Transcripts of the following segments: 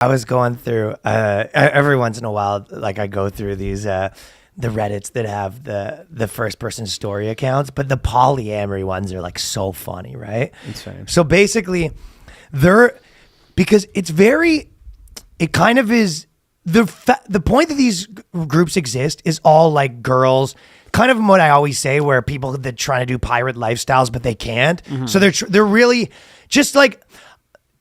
I was going through every once in a while, like I go through these the Reddits that have the first person story accounts, but the polyamory ones are like so funny, right? Insane. So basically, because it kind of is the point that these groups exist is all like girls. Kind of what I always say, where people that try to do pirate lifestyles, but they can't. Mm-hmm. So they're really just like,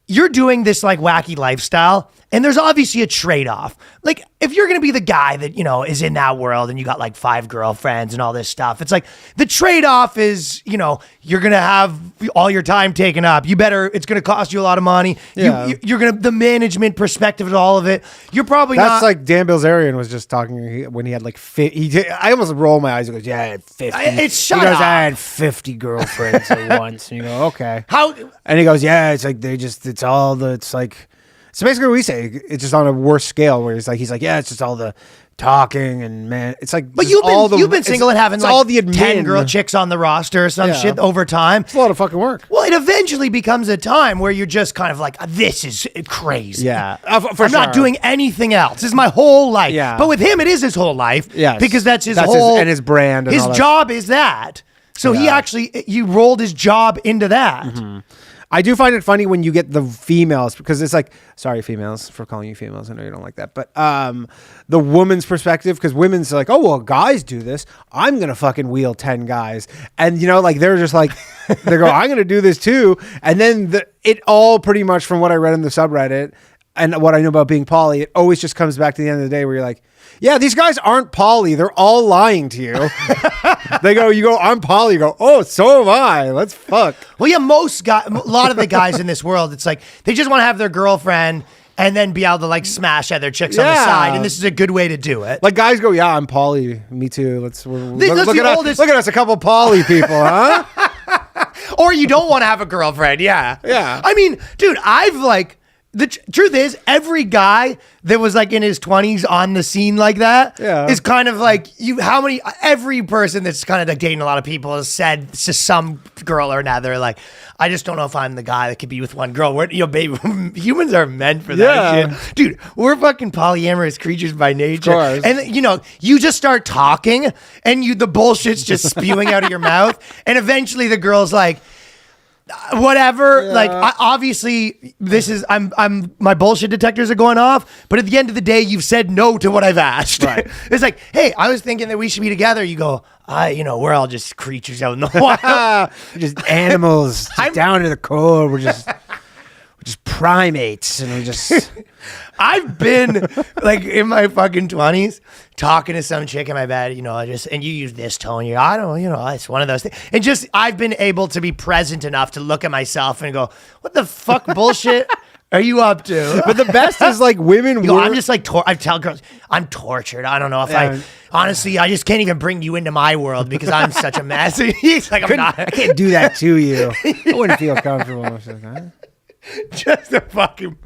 you're doing this like wacky lifestyle, and there's obviously a trade-off. Like if you're going to be the guy that, you know, is in that world and you got like 5 girlfriends and all this stuff, it's like the trade-off is, you know, you're going to have all your time taken up. It's going to cost you a lot of money. Yeah. The management perspective of all of it. You're probably That's like Dan Bilzerian was just talking when he had like I almost roll my eyes. He goes, yeah, I had 50. He goes, I had 50 girlfriends at once. And you go, okay. How? And he goes, yeah, it's like so basically what we say, it's just on a worse scale where he's like, yeah, it's just all the talking and man, it's like, but you've been single and having like all the 10 girl chicks on the roster or some shit over time. It's a lot of fucking work. Well, it eventually becomes a time where you're just kind of like, this is crazy. Yeah. I'm not doing anything else. This is my whole life. Yeah. But with him, it is his whole life. Yes. Because that's his brand. And his job is that. So he rolled his job into that. Mm-hmm. I do find it funny when you get the females, because it's like, sorry, females, for calling you females. I know you don't like that. But the woman's perspective, because women's like, oh, well, guys do this. I'm going to fucking wheel 10 guys. And, you know, like, they're just like, they go, I'm going to do this too. And then it all pretty much, from what I read in the subreddit and what I know about being poly, it always just comes back to the end of the day where you're like, yeah, these guys aren't poly. They're all lying to you. You go, I'm poly. You go, oh, so am I. Let's fuck. Well, yeah, a lot of the guys in this world, it's like they just want to have their girlfriend and then be able to like smash other chicks on the side. And this is a good way to do it. Like guys go, yeah, I'm poly. Me too. Look at us, a couple poly people, huh? Or you don't want to have a girlfriend. Yeah. Yeah. I mean, dude, the truth is, every guy that was like in his 20s on the scene like that is kind of like every person that's kind of like dating a lot of people has said to some girl or another, like, I just don't know if I'm the guy that could be with one girl. Baby, humans are meant for that shit. Dude, we're fucking polyamorous creatures by nature. And you just start talking and the bullshit's just spewing out of your mouth. And eventually the girl's like, whatever, like obviously I'm my bullshit detectors are going off, but at the end of the day you've said no to what I've asked. Right. It's like, hey, I was thinking that we should be together. You go, we're all just creatures out in the wild. We're just animals, down to the core. We're just primates, and we just I've been like in my fucking 20s talking to some chick in my bed, and you use this tone, it's one of those things. And just, I've been able to be present enough to look at myself and go, what the fuck bullshit are you up to? But the best is like women. I'm just like, I tell girls, I'm tortured. I don't know if honestly, I just can't even bring you into my world because I'm such a mess. He's like, I can't do that to you. I wouldn't feel comfortable. I was like, huh? Just a fucking.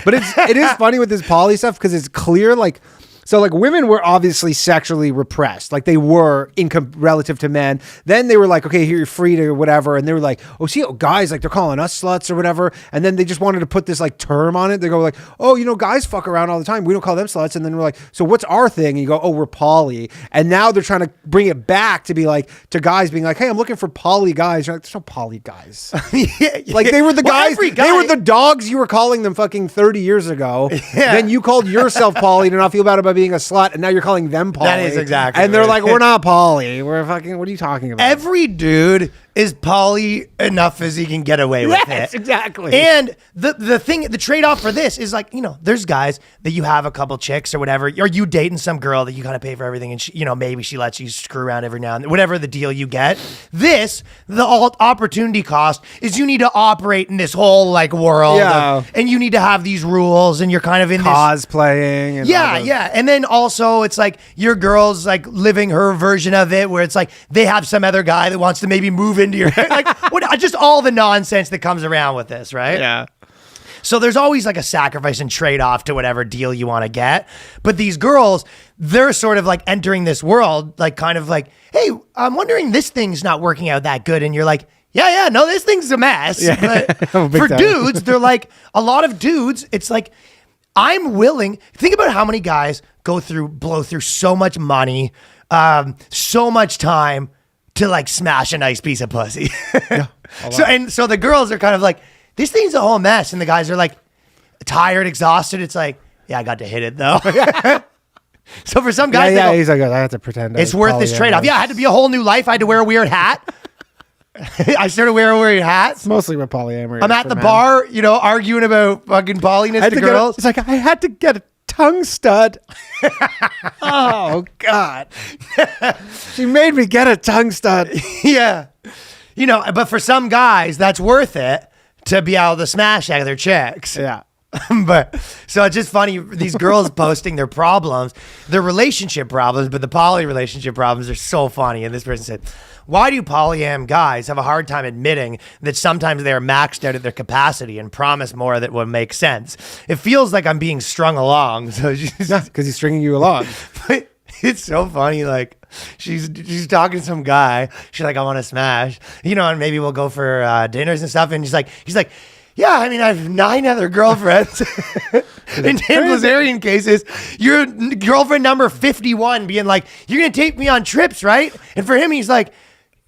But it is funny with this poly stuff because it's clear, like, so like women were obviously sexually repressed, like they were relative to men. Then they were like, okay, here you're free to whatever, and they were like, guys, like they're calling us sluts or whatever. And then they just wanted to put this like term on it. They go like, guys fuck around all the time. We don't call them sluts. And then we're like, so what's our thing? And you go, we're poly. And now they're trying to bring it back to be like to guys being like, hey, I'm looking for poly guys. You're like, there's no poly guys. Like they were the guys. They were the dogs you were calling them fucking 30 years ago. Yeah. Then you called yourself poly to not feel bad about being a slut, and now you're calling them poly. That is exactly. And they're like, we're not poly. We're fucking. What are you talking about? Every dude is poly enough as he can get away with it. Yes, exactly. And the trade-off for this is like, there's guys that you have a couple chicks or whatever, or you dating some girl that you kind of pay for everything, and she, maybe she lets you screw around every now and then, whatever the deal you get. The opportunity cost is you need to operate in this whole like world, and you need to have these rules, and you're kind of in cosplaying. And and then also it's like your girl's like living her version of it, where it's like they have some other guy that wants to maybe move into your like just all the nonsense that comes around with this, right? Yeah. So there's always like a sacrifice and trade-off to whatever deal you want to get. But these girls, they're sort of like entering this world, like kind of like, hey, I'm wondering this thing's not working out that good. And you're like, no, this thing's a mess. Yeah. But for dudes, they're like, a lot of dudes, it's like, I'm willing. Think about how many guys blow through so much money, so much time to like smash a nice piece of pussy. Yeah, so the girls are kind of like, this thing's a whole mess, and the guys are like tired, exhausted. It's like, yeah, I got to hit it though. So for some guys, he's like, I have to pretend it's worth this trade-off. Yeah, I had to be a whole new life. I had to wear a weird hat. I started wearing weird hats. It's mostly what polyamory. I'm at the bar, arguing about fucking polyness to girls. It's like, I had to get a tongue stud. Oh God. She made me get a tongue stud. Yeah. But for some guys, that's worth it to be able to smash other chicks. Yeah. But so it's just funny, these girls posting their problems, their relationship problems, but the poly relationship problems are so funny. And this person said, why do polyam guys have a hard time admitting that sometimes they are maxed out at their capacity and promise more that would make sense? It feels like I'm being strung along. So because he's stringing you along. But it's so funny. Like she's talking to some guy. She's like, I want to smash, and maybe we'll go for dinners and stuff. And he's like, yeah, I mean, I have 9 other girlfriends. In Dan Blazarian cases, your girlfriend number 51 being like, you're going to take me on trips, right? And for him, he's like,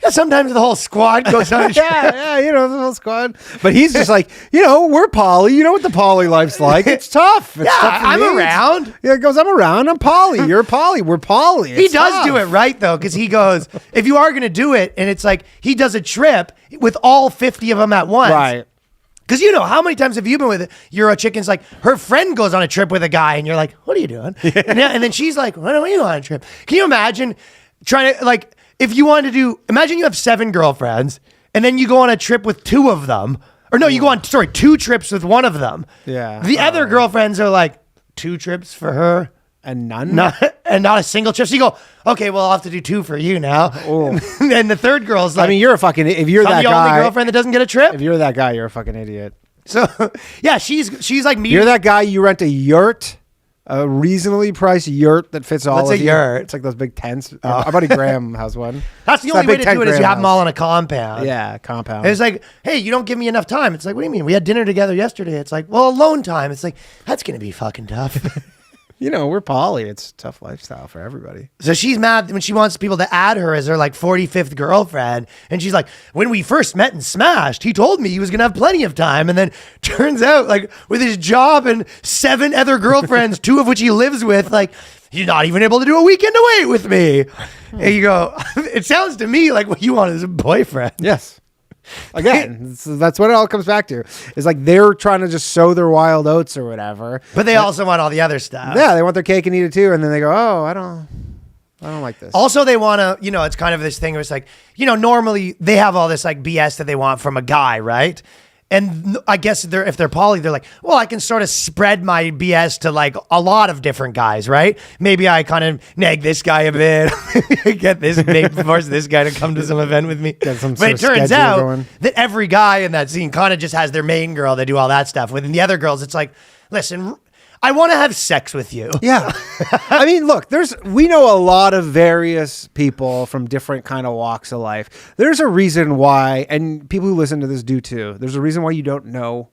yeah, sometimes the whole squad goes on a trip. Yeah, the whole squad. But he's just like, we're poly. You know what the poly life's like. It's tough. It's tough for I'm me. around. He goes, I'm around. I'm poly. You're poly. We're poly. He does do it right, though, because he goes, if you are going to do it, and it's like, he does a trip with all 50 of them at once. Right. Because how many times have you been with it? You're a chicken's like, her friend goes on a trip with a guy, and you're like, what are you doing? Yeah. And then she's like, why don't you go on a trip? Can you imagine trying to, like, if you wanted to imagine you have 7 girlfriends, and then you go on a trip with 2 of them. Or no, you go on, 2 trips with one of them. Yeah. The other girlfriends are like, 2 trips for her. And none? Not a single trip. So you go, okay, well, I'll have to do 2 for you now. Oh. And the third girl's like, I mean, you're a fucking, if you're that the guy. only girlfriend that doesn't get a trip? If you're that guy, you're a fucking idiot. So, yeah, she's like me. You're that guy, you rent a yurt, a reasonably priced yurt that fits all of you. What's a yurt? It's like those big tents. Our buddy Graham has one. That's the only way to do it is you have them all on a compound. Yeah, compound. And it's like, hey, you don't give me enough time. It's like, what do you mean? We had dinner together yesterday. It's like, well, alone time. It's like, that's going to be fucking tough. We're poly. It's a tough lifestyle for everybody. So she's mad when she wants people to add her as her like 45th girlfriend. And she's like, when we first met and smashed, he told me he was going to have plenty of time. And then turns out like with his job and 7 other girlfriends, 2 of which he lives with, like he's not even able to do a weekend away with me. And you go, it sounds to me like what you want is a boyfriend. Yes. Again, that's what it all comes back to. It's like they're trying to just sow their wild oats or whatever. But they also want all the other stuff. Yeah, they want their cake and eat it too. And then they go, oh, I don't like this. Also, they want to, it's kind of this thing where it's like, normally they have all this like BS that they want from a guy, right? And I guess if they're poly, they're like, well, I can sort of spread my BS to like a lot of different guys, right? Maybe I kind of nag this guy a bit, force this guy to come to some event with me. But it turns out that every guy in that scene kind of just has their main girl they do all that stuff with. And the other girls, it's like, listen, I want to have sex with you. Yeah. I mean, look, we know a lot of various people from different kind of walks of life. There's a reason why, and people who listen to this do too, there's a reason why you don't know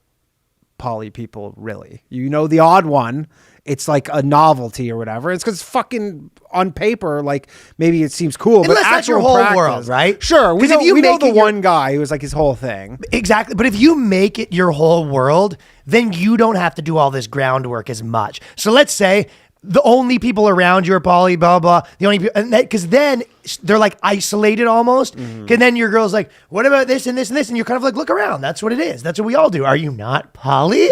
poly people really. You know the odd one. It's like a novelty or whatever. It's because fucking on paper, like maybe it seems cool, unless but that's your whole world, right? Sure, we know the one guy who was like his whole thing. Exactly, but if you make it your whole world, then you don't have to do all this groundwork as much. So let's say the only people around you are poly, blah blah. The only because then they're like isolated almost. And then your girl's like, what about this and this and this? And you're kind of like, look around. That's what it is. That's what we all do. Are you not poly?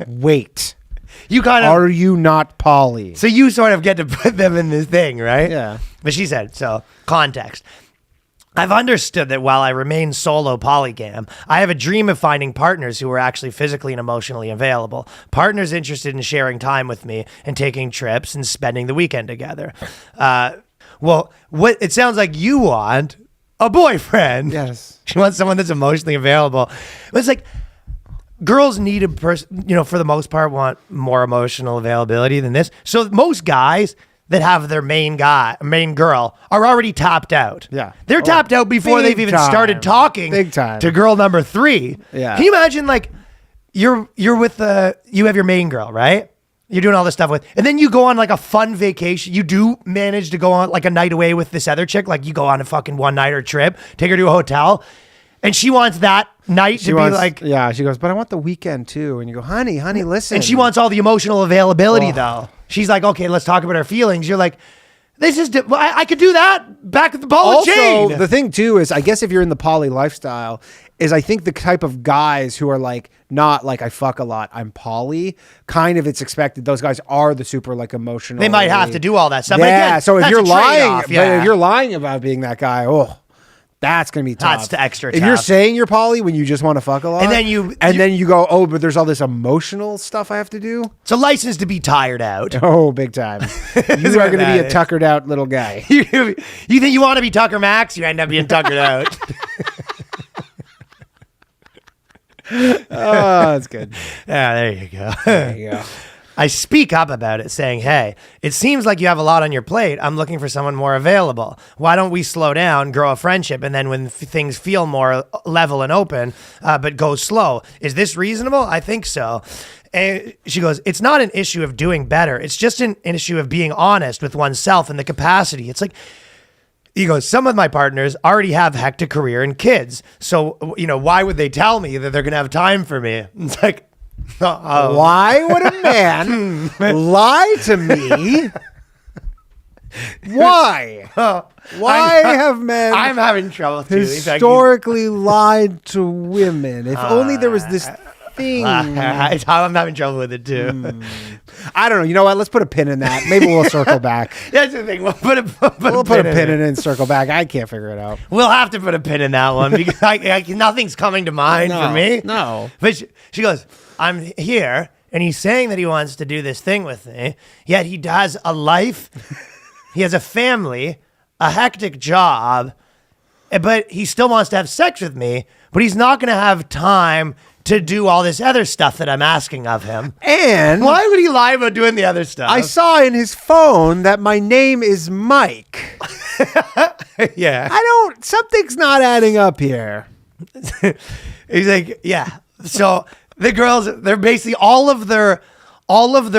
Wait. You kind of are you not poly? So you sort of get to put them in this thing, right? Yeah. But she said, so context. I've understood that while I remain solo polygam, I have a dream of finding partners who are actually physically and emotionally available. Partners interested in sharing time with me and taking trips and spending the weekend together. Well, what it sounds like you want a boyfriend. Yes. She wants someone that's emotionally available. But it's like, girls need a person, for the most part, want more emotional availability than this. So most guys that have their main girl are already tapped out. Yeah. They're tapped out before they've even started talking to girl number 3. Yeah. Can you imagine like you have your main girl, right? you're doing all this stuff with, and then you go on like a fun vacation. You do manage to go on like a night away with this other chick. Like you go on a fucking one-nighter trip, take her to a hotel, and she wants that night to be like, yeah, she goes, but I want the weekend too. And you go, honey, listen. And she wants all the emotional availability though. She's like, okay, let's talk about our feelings. You're like, I could do that back at the ball and chain. Also, the thing too is, I guess if you're in the poly lifestyle, is I think the type of guys who are like, not like I fuck a lot, I'm poly, kind of it's expected. Those guys are the super like emotional. They might have to do all that stuff. Yeah, but again, so if you're lying, if you're lying about being that guy, that's going to be tough. That's extra if tough. you're saying you're poly when you just want to fuck a lot. And then you go, but there's all this emotional stuff I have to do. It's a license to be tired out. Oh, big time. You are going to be a tuckered out little guy. You think you want to be Tucker Max? You end up being tuckered out. Oh, that's good. Yeah, there you go. There you go. I speak up about it saying, hey, it seems like you have a lot on your plate. I'm looking for someone more available. Why don't we slow down, grow a friendship, and then when things feel more level and open, but go slow. Is this reasonable? I think so. And she goes, it's not an issue of doing better. It's just an issue of being honest with oneself and the capacity. It's like, he goes, some of my partners already have hectic career and kids. So, why would they tell me that they're going to have time for me? It's like, why would a man lie to me? Why? Why have men I'm having trouble too. historically lied to women? If only there was this thing. I'm having trouble with it too. I don't know. You know what? Let's put a pin in that. Maybe we'll circle back. That's the thing. We'll put a pin in it and circle back. I can't figure it out. We'll have to put a pin in that one because nothing's coming to mind for me. No. But she goes, I'm here, and he's saying that he wants to do this thing with me, yet he has a life, he has a family, a hectic job, but he still wants to have sex with me, but he's not going to have time to do all this other stuff that I'm asking of him. And why would he lie about doing the other stuff? I saw in his phone that my name is Mike. Yeah. Something's not adding up here. He's like, yeah. So the girls, they're basically all of their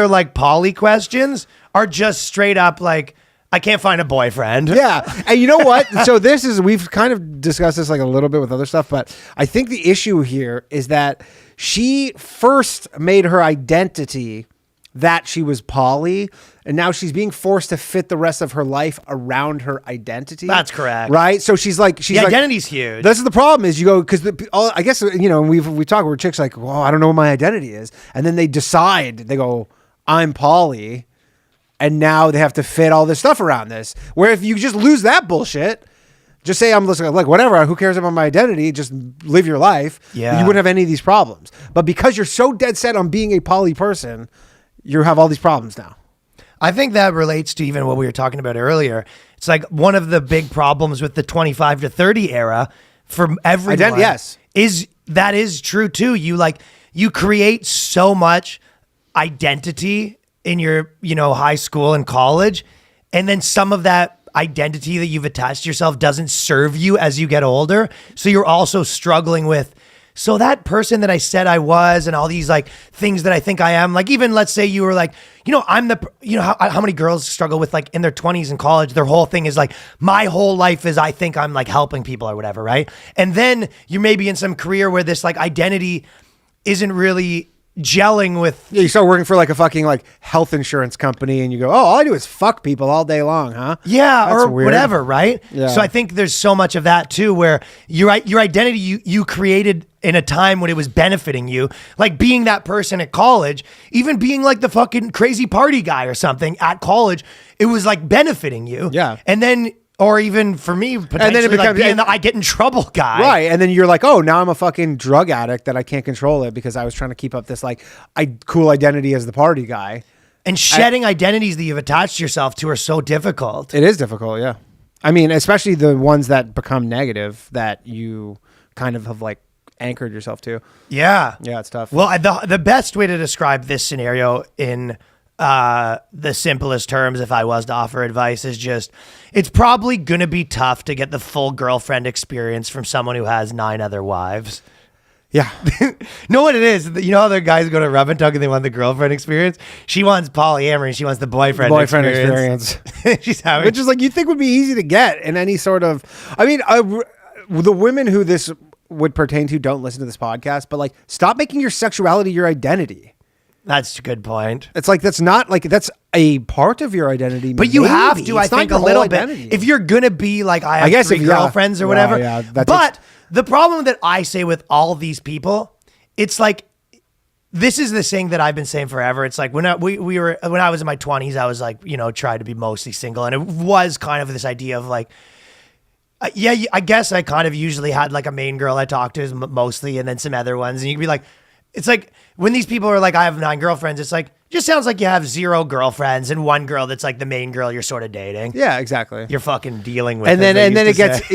like poly questions are just straight up like, I can't find a boyfriend. Yeah. And you know what? So we've kind of discussed this like a little bit with other stuff, but I think the issue here is that she first made her identity that she was poly, and now she's being forced to fit the rest of her life around her identity. That's correct. Right? So she's like, the identity's huge. This is the problem is you go, because I guess, we talk where chicks like, well, I don't know what my identity is. And then they go, I'm poly. And now they have to fit all this stuff around this. Where if you just lose that bullshit, just say I'm listening, like whatever, who cares about my identity? Just live your life. Yeah. You wouldn't have any of these problems. But because you're so dead set on being a poly person, you have all these problems now. I think that relates to even what we were talking about earlier. It's like one of the big problems with the 25 to 30 era for everyone. Yes. Is true too. You create so much identity in your, high school and college. And then some of that identity that you've attached to yourself doesn't serve you as you get older. So you're also struggling with, so that person that I said I was and all these like things that I think I am, like even let's say you were like, I'm how many girls struggle with like in their 20s in college, their whole thing is like, my whole life is I think I'm like helping people or whatever, right? And then you may be in some career where this like identity isn't really gelling with. Yeah, you start working for like a fucking like health insurance company and you go, all I do is fuck people all day long, huh? Yeah, that's or weird. whatever, right? Yeah. So I think there's so much of that too, where your identity you created in a time when it was benefiting you, like being that person at college, even being like the fucking crazy party guy or something at college, it was like benefiting you. Yeah. And then, or even for me, potentially and then it becomes, like being the I get in trouble guy. Right. And then you're like, oh, now I'm a fucking drug addict that I can't control it because I was trying to keep up this like cool identity as the party guy. And shedding identities that you've attached yourself to are so difficult. It is difficult, yeah. I mean, especially the ones that become negative that you kind of have like anchored yourself to. Yeah. Yeah, it's tough. Well, the best way to describe this scenario in the simplest terms, if I was to offer advice, is just, it's probably going to be tough to get the full girlfriend experience from someone who has 9 other wives. Yeah. Know what it is? You know how the guys go to rub and tug and they want the girlfriend experience? She wants polyamory. She wants the boyfriend experience. She's having, which is like you think would be easy to get in any sort of. I mean, the women who this would pertain to don't listen to this podcast, but like, stop making your sexuality your identity. That's a good point. It's like that's not like that's a part of your identity, but you have to. I think a little bit if you're gonna be like I guess 3 girlfriends or whatever. Yeah, but the problem that I say with all these people, it's like this is the thing that I've been saying forever. It's like when I was in my 20s, I was like tried to be mostly single, and it was kind of this idea of like. I guess I kind of usually had like a main girl I talked to mostly, and then some other ones, and you could be like. It's like when these people are like, I have 9 girlfriends. It's like, just sounds like you have 0 girlfriends and 1 girl that's like the main girl you're sort of dating. Yeah, exactly. You're fucking dealing with. And then it gets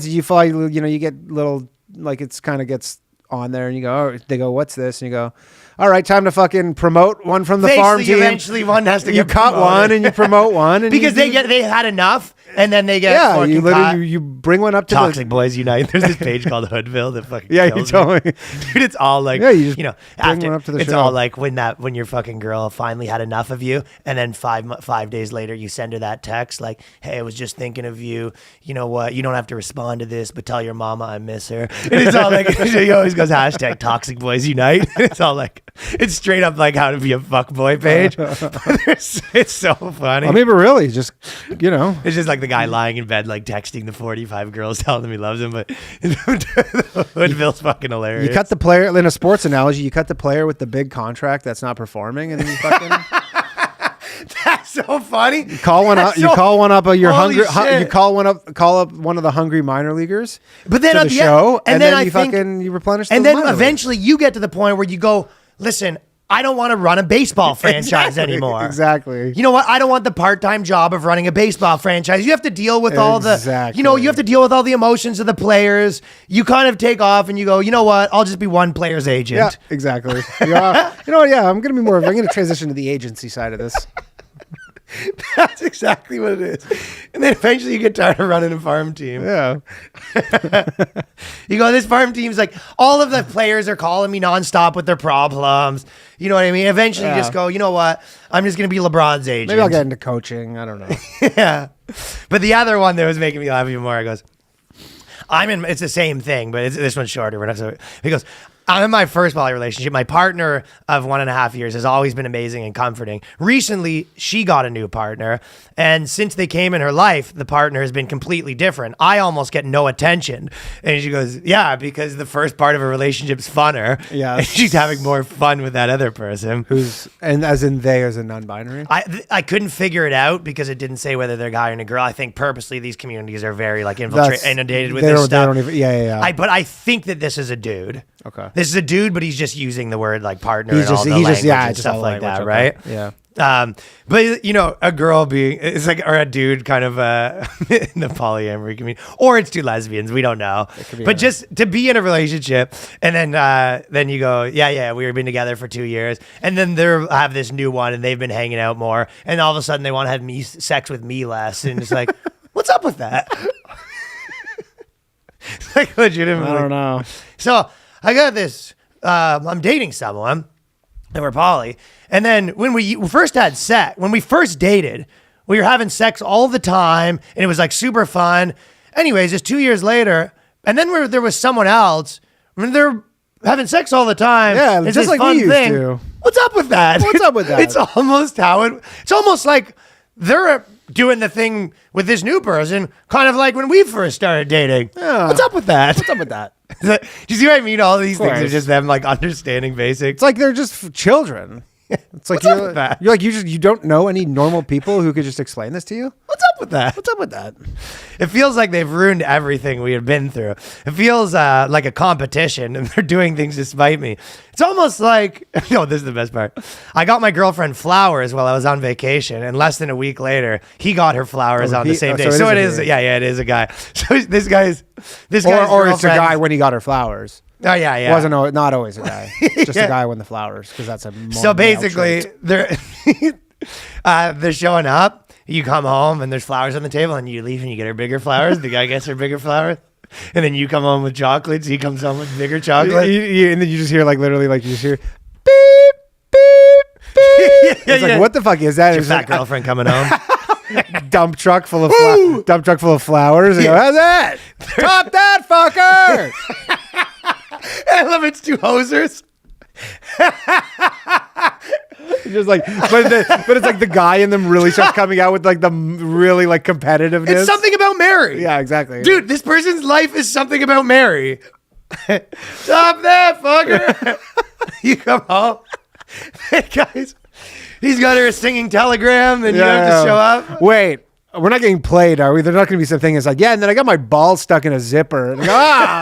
you feel like you get little like it's kind of gets on there and you go, oh, they go, what's this? And you go, all right, time to fucking promote one from the farm team. Eventually, one has to. You cut one and you promote one, and because they had enough. And then they get you literally you bring one up to Toxic Boys Unite. There's this page called Hoodville that fucking you told me. Dude, it's all like you just after one up to the it's show. all like when your fucking girl finally had enough of you, and then 5 days later you send her that text like, hey, I was just thinking of you. You know what? You don't have to respond to this, but tell your mama I miss her. And it's all like he always goes hashtag Toxic Boys Unite. It's all like it's straight up like how to be a fuckboy page. It's so funny. I mean, but really, just it's just like the guy lying in bed, like texting the 45 girls telling them he loves them, but Hoodville's fucking hilarious. You cut the player in a sports analogy. You cut the player with the big contract that's not performing, and then you fucking. That's so funny. You call one up. You call one up. You're hungry. You call one up. Call up one of the hungry minor leaguers. But then to the show, and then you replenish. And then eventually you get to the point where you go, listen. I don't want to run a baseball franchise anymore. Exactly. You know what? I don't want the part-time job of running a baseball franchise. You have to deal with all the, you have to deal with all the emotions of the players. You kind of take off and you go, you know what? I'll just be one player's agent. Yeah, exactly. You know what? Yeah, I'm going to transition to the agency side of this. That's exactly what it is. And then eventually you get tired of running a farm team. Yeah. You go, this farm team's like, all of the players are calling me nonstop with their problems. You know what I mean? Eventually you just go, you know what? I'm just going to be LeBron's agent. Maybe I'll get into coaching. I don't know. Yeah. But the other one that was making me laugh even more, I goes, it's the same thing, but this one's shorter. He goes, I'm in my first poly relationship. My partner of 1.5 years has always been amazing and comforting. Recently, she got a new partner, and since they came in her life, the partner has been completely different. I almost get no attention. And she goes, yeah, because the first part of a relationship's funner. Yeah. And she's having more fun with that other person. And as in they as a non-binary? I couldn't figure it out because it didn't say whether they're a guy or a girl. I think purposely these communities are very like inundated with this stuff. But I think that this is a dude. Okay. This is a dude, but he's just using the word like partner and all the language and stuff like that, right? Yeah. But a girl it's like, or a dude kind of in the polyamory community, or it's 2 lesbians, we don't know. But just to be in a relationship and then you go, we've been together for 2 years, and then they have this new one and they've been hanging out more, and all of a sudden they want to have sex with me less, and it's like, what's up with that? Like legitimately, I don't know. So I got this. I'm dating someone, and we're poly. And then when we first had sex, when we first dated, we were having sex all the time, and it was like super fun. Anyways, just 2 years later, and then there was someone else. When they're having sex all the time, yeah, it's just like we used to. What's up with that? What's up with that? It's almost it's almost like they're doing the thing with this new person, kind of like when we first started dating. Yeah. What's up with that? What's up with that? Do you see what I mean? All these things are just them like understanding basics. It's like they're just children. It's like you don't know any normal people who could just explain this to you. What's up with that? What's up with that? It feels like they've ruined everything we had been through. It feels like a competition, and they're doing things to spite me. It's almost like, no, this is the best part. I got my girlfriend flowers while I was on vacation, and less than a week later, he got her flowers on the same day. So it is a guy. So this guy's or it's a guy when he got her flowers. Oh yeah. Wasn't not always a guy. Just a guy when the flowers, because that's a more so basically they're showing up. You come home and there's flowers on the table, and you leave and you get her bigger flowers. The guy gets her bigger flowers. And then you come home with chocolates. He comes home with bigger chocolate. And then you just hear like literally like you just hear beep beep beep. It's like what the fuck is that? Your fat girlfriend coming home. Dump truck full of flowers. And go, how's that? Top that fucker. I love it's two hosers. Just like, but it's like the guy in them really starts coming out with like the really like competitiveness. It's something about Mary. Yeah, exactly. Dude, this person's life is something about Mary. Stop that, fucker. You come home. Hey, guys, he's got her a singing telegram, and you have to show up. Wait. We're not getting played, are we? There's not going to be something that's like, yeah, and then I got my balls stuck in a zipper. And I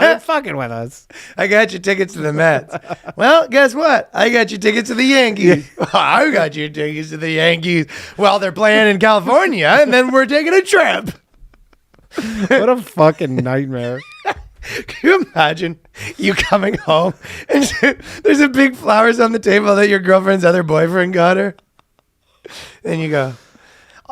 go, you're fucking with us. I got your tickets to the Mets. Well, guess what? I got your tickets to the Yankees. Yeah. I got your tickets to the Yankees. Well, they're playing in California, and then we're taking a trip. What a fucking nightmare. Can you imagine you coming home and there's a big flowers on the table that your girlfriend's other boyfriend got her? And you go,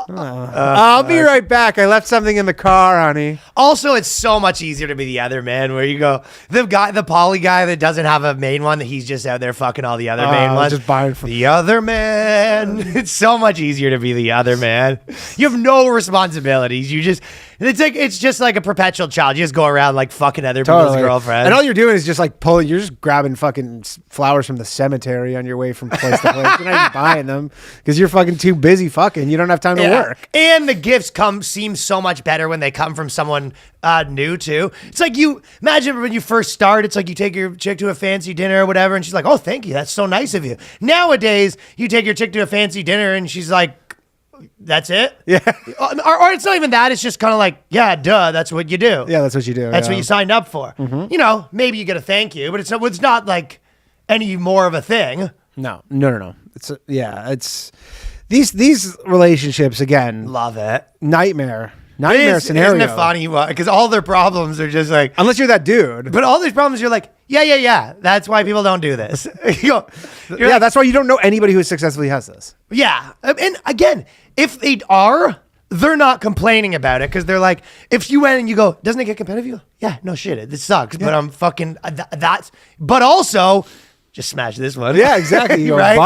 I'll be right back. I left something in the car, honey. Also, it's so much easier to be the other man where you go, the poly guy that doesn't have a main one, that he's just out there fucking all the other main ones. Just buying from the other man. It's so much easier to be the other man. You have no responsibilities. It's just like a perpetual child. You just go around like fucking other people's girlfriends. And all you're doing is just like you're just grabbing fucking flowers from the cemetery on your way from place to place. You're not even buying them because you're fucking too busy fucking. You don't have time to work. And the gifts seem so much better when they come from someone new too. It's like you imagine when you first start, it's like you take your chick to a fancy dinner or whatever, and she's like, "Oh, thank you. That's so nice of you." Nowadays, you take your chick to a fancy dinner and she's like, "That's it?" Yeah. Or it's not even that. It's just kind of like, yeah, duh, that's what you do. Yeah, that's what you do. That's what you signed up for. Mm-hmm. You know, maybe you get a thank you, but it's not like any more of a thing. No. It's these relationships again. Love it. Nightmare scenario. Isn't it funny? Because all their problems are just like, unless you're that dude. But all these problems, you're like, yeah. That's why people don't do this. That's why you don't know anybody who successfully has this. Yeah. And again, if they are, they're not complaining about it because they're like, if you went and you go, doesn't it get competitive? You go, yeah, no shit, this sucks, but I'm fucking, but also, just smash this one. Yeah, exactly. You go, right?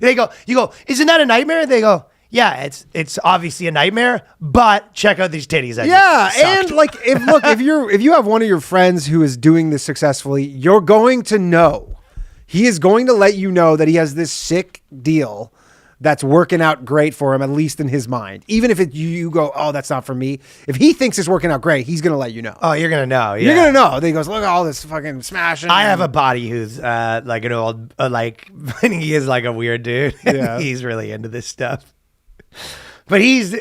But you go, isn't that a nightmare? They go, yeah, it's obviously a nightmare, but check out these titties. And like, if you have one of your friends who is doing this successfully, you're going to know. He is going to let you know that he has this sick deal that's working out great for him, at least in his mind. Even if you go, oh, that's not for me. If he thinks it's working out great, he's going to let you know. Oh, you're going to know. Yeah. You're going to know. Then he goes, look at all this fucking smashing. I have a buddy who's like an old, he is like a weird dude. Yeah. He's really into this stuff. But he's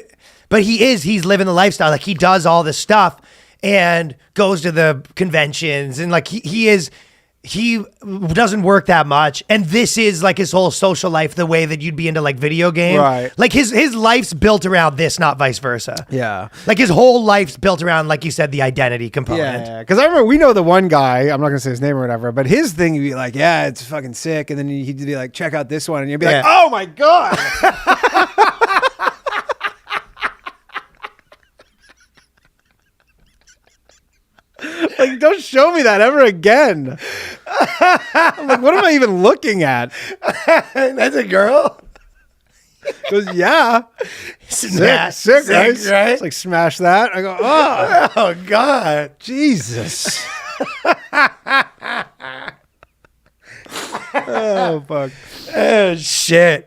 living the lifestyle. Like he does all this stuff and goes to the conventions and like he doesn't work that much, and this is like his whole social life, the way that you'd be into like video games. Right. Like his life's built around this, not vice versa. Yeah. Like his whole life's built around, like you said, the identity component. Yeah. Because I remember we know the one guy, I'm not gonna say his name or whatever, but his thing would be like, yeah, it's fucking sick, and then he'd be like, check out this one, and you'd be like, oh my God. Like, don't show me that ever again. I'm like, what am I even looking at? That's a girl? Goes, yeah. Sick, right? It's like, smash that. I go, oh God. Jesus. Oh, fuck. Oh, shit.